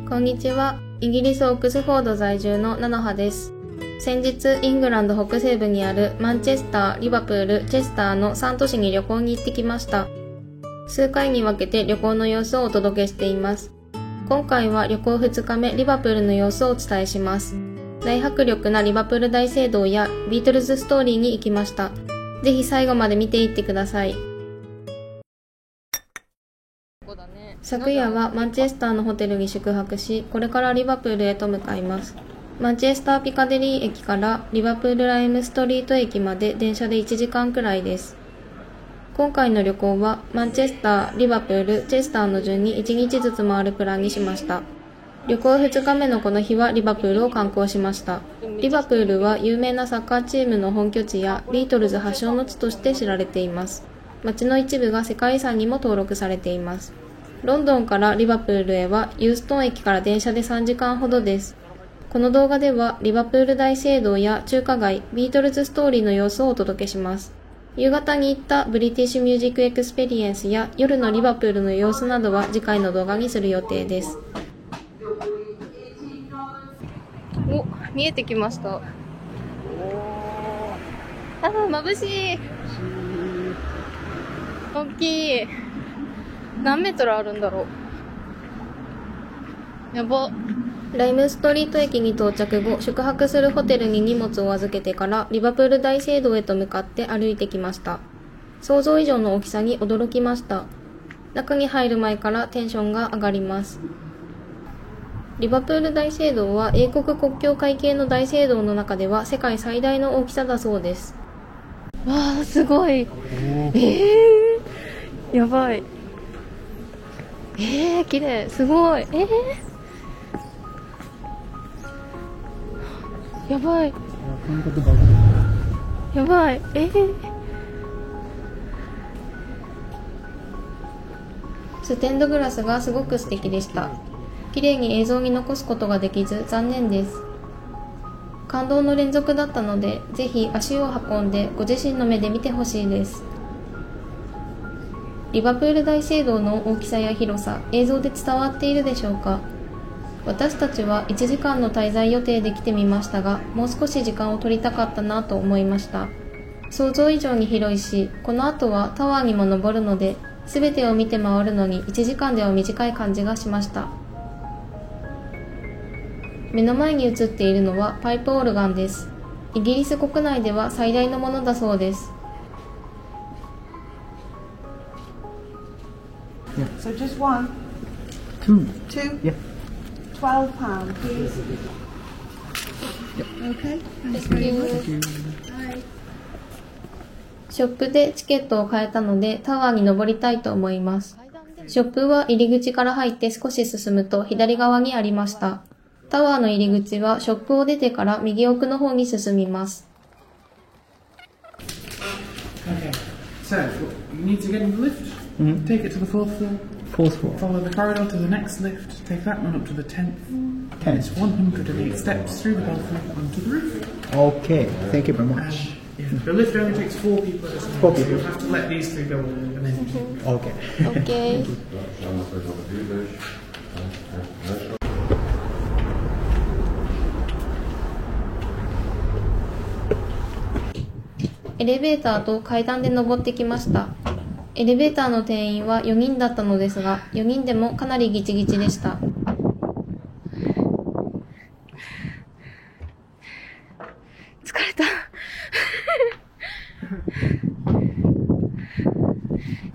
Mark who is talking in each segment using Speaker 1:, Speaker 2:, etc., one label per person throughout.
Speaker 1: こんにちは。イギリスオックスフォード在住の菜の葉です。先日、イングランド北西部にあるマンチェスター、リバプール、チェスターの3都市に旅行に行ってきました。数回に分けて旅行の様子をお届けしています。今回は旅行2日目、リバプールの様子をお伝えします。大迫力なリバプール大聖堂やビートルズストーリーに行きました。ぜひ最後まで見ていってください。昨夜はマンチェスターのホテルに宿泊し、これからリバプールへと向かいます。マンチェスターピカデリー駅からリバプールライムストリート駅まで電車で1時間くらいです。今回の旅行はマンチェスター、リバプール、チェスターの順に1日ずつ回るプランにしました。旅行2日目のこの日はリバプールを観光しました。リバプールは有名なサッカーチームの本拠地やビートルズ発祥の地として知られています。街の一部が世界遺産にも登録されています。ロンドンからリバプールへはユーストン駅から電車で3時間ほどです。この動画ではリバプール大聖堂や中華街、ビートルズストーリーの様子をお届けします。夕方に行ったブリティッシュミュージックエクスペリエンスや夜のリバプールの様子などは次回の動画にする予定です。お、見えてきました。眩しい。大きい。何メートルあるんだろう。やば。ライムストリート駅に到着後、宿泊するホテルに荷物を預けてからリバプール大聖堂へと向かって歩いてきました。想像以上の大きさに驚きました。中に入る前からテンションが上がります。リバプール大聖堂は英国国境会系の大聖堂の中では世界最大の大きさだそうです。わあ、すごい。やばい。綺麗。すごい。やばい。やばい。ステンドグラスがすごく素敵でした。綺麗に映像に残すことができず残念です。感動の連続だったので、ぜひ足を運んでご自身の目で見てほしいです。リバプール大聖堂の大きさや広さ、映像で伝わっているでしょうか。私たちは1時間の滞在予定で来てみましたが、もう少し時間を取りたかったなと思いました。想像以上に広いし、この後はタワーにも登るので、全てを見て回るのに1時間では短い感じがしました。目の前に映っているのはパイプオルガンです。イギリス国内では最大のものだそうです。
Speaker 2: So just one?
Speaker 3: Two.
Speaker 2: Two?
Speaker 3: Yeah.
Speaker 2: £12, please. Okay, thanks very much.
Speaker 1: ショップでチケットを買えたのでタワーに登りたいと思います。ショップは入り口から入って少し進むと左側にありました。タワーの入り口はショップを出てから右奥の方に進みます。
Speaker 4: Okay, so you need to get in the lift. Take it to the fourth floor.
Speaker 3: Fourth floor.
Speaker 4: Follow the corridor to the next lift. Take that one up to the 10th. It's 108 steps through the balcony onto the roof.
Speaker 3: Okay, thank you very much.
Speaker 4: The lift only takes 4 people at a time.
Speaker 3: 4
Speaker 4: So
Speaker 3: people.
Speaker 4: you'll have to let these 3 go and then.
Speaker 3: Okay.
Speaker 1: OK。エレベーターと階段で登ってきました。エレベーターの定員は4人だったのですが、4人でもかなりギチギチでした。疲れた。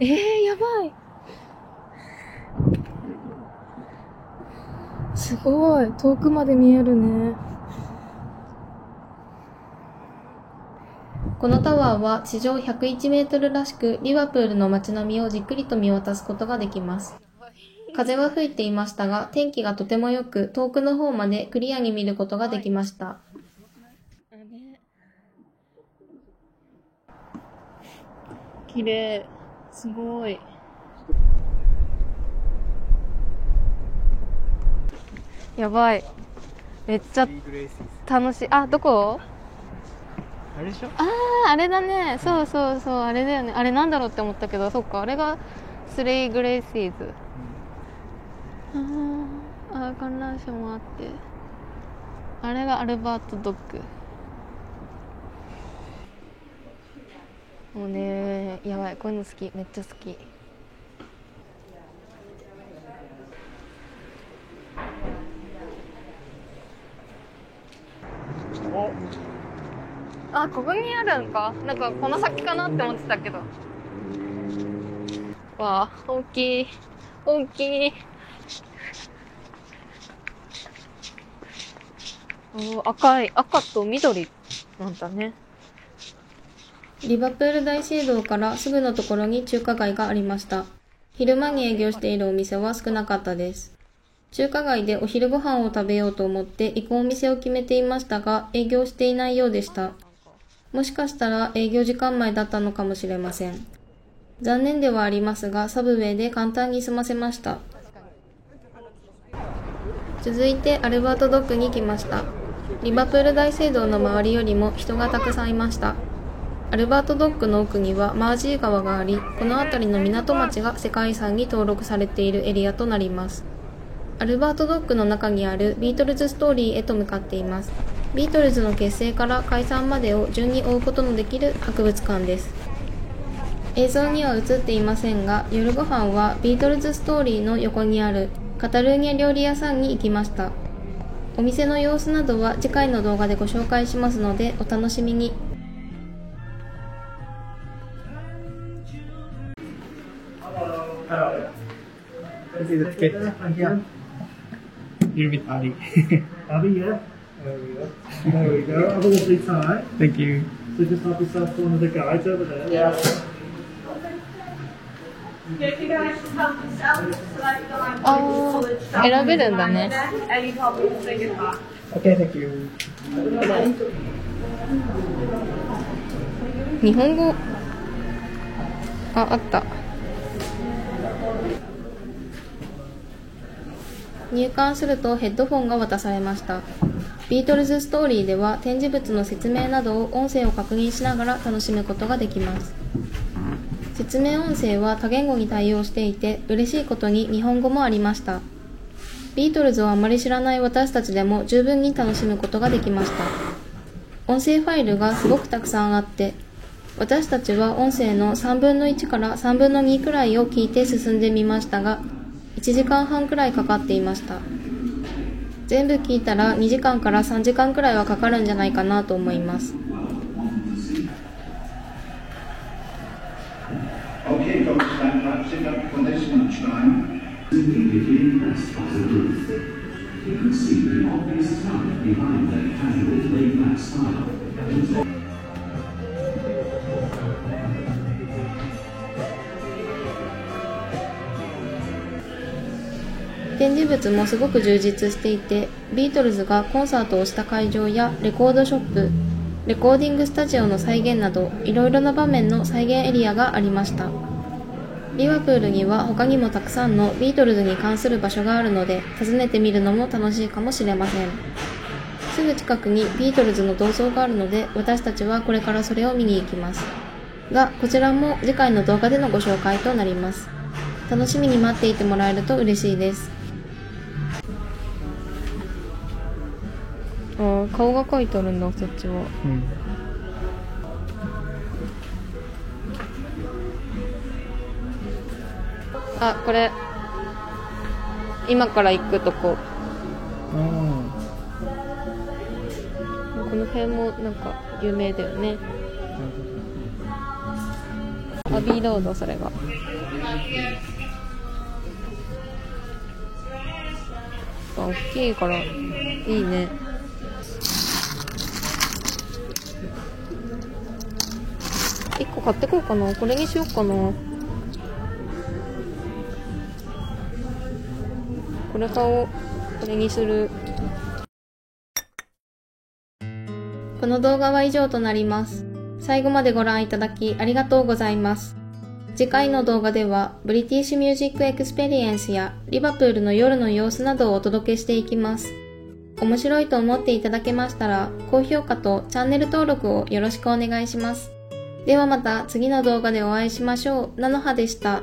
Speaker 1: やばい。すごい。遠くまで見えるね。このタワーは地上101メートルらしく、リバプールの街並みをじっくりと見渡すことができます。風は吹いていましたが、天気がとても良く、遠くの方までクリアに見ることができました。綺麗。すごい。やばい。めっちゃ楽しい。あ、どこ？
Speaker 3: あれでしょ？
Speaker 1: あれだね。そうそうそう、あれだよね。あれなんだろうって思ったけど、そっか、あれがスレイグレイシーズ。あ、観覧車もあって、あれがアルバートドッグ。もうね、やばい、こういうの好き、めっちゃ好き。あ、ここにあるんか。なんかこの先かなって思ってたけど。わあ、大きい大きい。赤と緑なんだね。リバプール大聖堂からすぐのところに中華街がありました。昼間に営業しているお店は少なかったです。中華街でお昼ご飯を食べようと思って行くお店を決めていましたが、営業していないようでした。もしかしたら営業時間前だったのかもしれません。残念ではありますが、サブウェイで簡単に済ませました。続いてアルバートドッグに来ました。リバプール大聖堂の周りよりも人がたくさんいました。アルバートドッグの奥にはマージー川があり、この辺りの港町が世界遺産に登録されているエリアとなります。アルバートドッグの中にあるビートルズストーリーへと向かっています。ビートルズの結成から解散までを順に追うことのできる博物館です。映像には映っていませんが、夜ご飯はビートルズストーリーの横にあるカタルーニャ料理屋さんに行きました。お店の様子などは次回の動画でご紹介しますのでお楽しみに。
Speaker 3: You're with Ali.
Speaker 5: Abby, yeah. There we go. There we go. Have a lovely time.
Speaker 3: Thank you.
Speaker 5: So just help yourself to one of the guides over there. Yeah.
Speaker 2: If you guys just help yourself, so like the line
Speaker 1: あー、選べるんだね。
Speaker 2: any problems, bring it back.
Speaker 3: Okay, thank you.
Speaker 1: 日本語、あった。入館するとヘッドフォンが渡されました。ビートルズストーリーでは展示物の説明などを音声を確認しながら楽しむことができます。説明音声は多言語に対応していて、嬉しいことに日本語もありました。ビートルズをあまり知らない私たちでも十分に楽しむことができました。音声ファイルがすごくたくさんあって、私たちは音声の3分の1から3分の2くらいを聞いて進んでみましたが、1時間半くらいかかっていました。全部聞いたら2時間から3時間くらいはかかるんじゃないかなと思います。
Speaker 6: Okay, folks, that wraps it up for this lunchtime.
Speaker 7: Immediately impressed by the booth. You could see the obvious talent behind their casual, laid-back style.
Speaker 1: 展示物もすごく充実していて、ビートルズがコンサートをした会場やレコードショップ、レコーディングスタジオの再現など、いろいろな場面の再現エリアがありました。リバプールには他にもたくさんのビートルズに関する場所があるので、訪ねてみるのも楽しいかもしれません。すぐ近くにビートルズの銅像があるので、私たちはこれからそれを見に行きます。が、こちらも次回の動画でのご紹介となります。楽しみに待っていてもらえると嬉しいです。顔が描いてあるんだ、そっちは。あ、これ今から行くとこ。この辺もなんか有名だよね。アビーロード、それが。大きいからいいね。1個買ってこうかな。これにしようかな。これ買おう。これにする。この動画は以上となります。最後までご覧いただきありがとうございます。次回の動画ではブリティッシュミュージックエクスペリエンスやリバプールの夜の様子などをお届けしていきます。面白いと思っていただけましたら高評価とチャンネル登録をよろしくお願いします。ではまた次の動画でお会いしましょう。なのはでした。